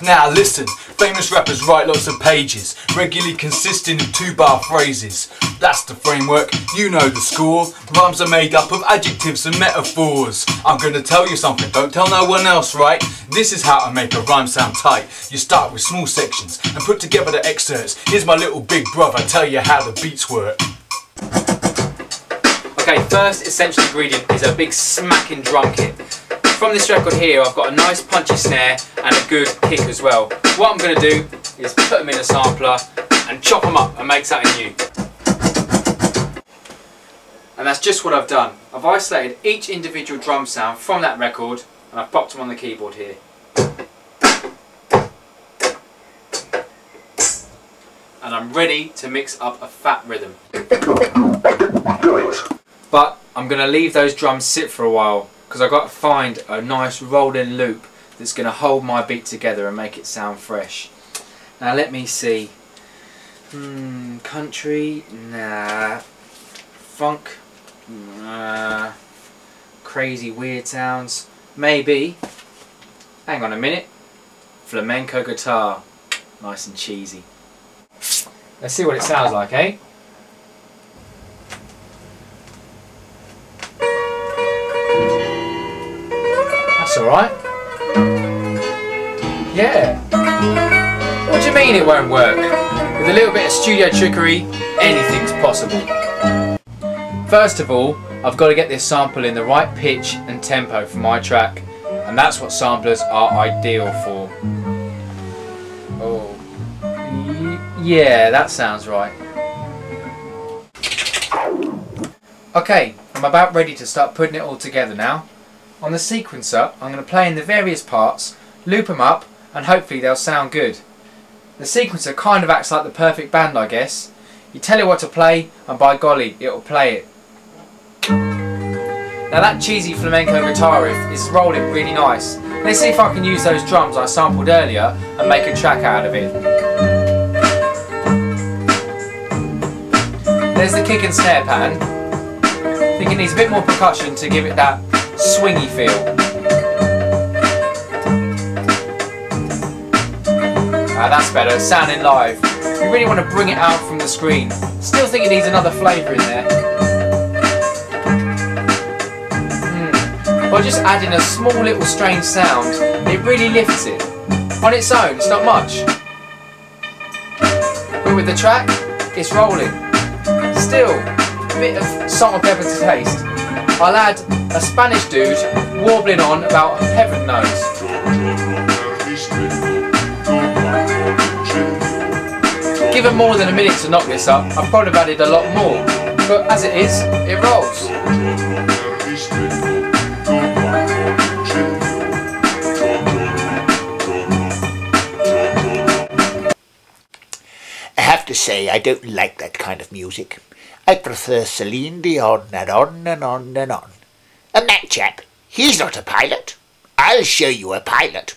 Now listen, famous rappers write lots of pages, regularly consisting of 2-bar phrases. That's the framework, you know the score. Rhymes are made up of adjectives and metaphors. I'm gonna tell you something, don't tell no one else, right? This is how to make a rhyme sound tight. You start with small sections and put together the excerpts. Here's my little big brother, tell you how the beats work. Okay, first essential ingredient is a big smacking drum kit. From this record here, I've got a nice punchy snare and a good kick as well. What I'm going to do is put them in a sampler and chop them up and make something new. And that's just what I've done. I've isolated each individual drum sound from that record and I've popped them on the keyboard here. And I'm ready to mix up a fat rhythm. But I'm going to leave those drums sit for a while, because I've got to find a nice rolling loop that's going to hold my beat together and make it sound fresh. Now let me see. Country? Nah. Funk? Nah. Crazy weird sounds? Maybe. Hang on a minute. Flamenco guitar. Nice and cheesy. Let's see what it sounds like, eh? That's alright. Yeah. What do you mean it won't work? With a little bit of studio trickery, anything's possible. First of all, I've got to get this sample in the right pitch and tempo for my track, and that's what samplers are ideal for. Oh. Yeah, that sounds right. Okay, I'm about ready to start putting it all together now. On the sequencer, I'm going to play in the various parts, loop them up, and hopefully they'll sound good. The sequencer kind of acts like the perfect band, I guess. You tell it what to play, and by golly, it'll play it. Now that cheesy flamenco guitar riff is rolling really nice. Let's see if I can use those drums I sampled earlier and make a track out of it. There's the kick and snare pattern. I think it needs a bit more percussion to give it that swingy feel. That's better, sounding live. You really want to bring it out from the screen. Still think it needs another flavour in there. By just adding a small little strange sound, it really lifts it. On its own, it's not much. But with the track, it's rolling. Still, a bit of salt and pepper to taste. I'll add a Spanish dude warbling on about heaven knows. Given more than a minute to knock this up, I probably have added a lot more, but as it is, it rolls. I have to say, I don't like that kind of music. I prefer Celine Dion and on and on and on. And that chap, he's not a pilot. I'll show you a pilot.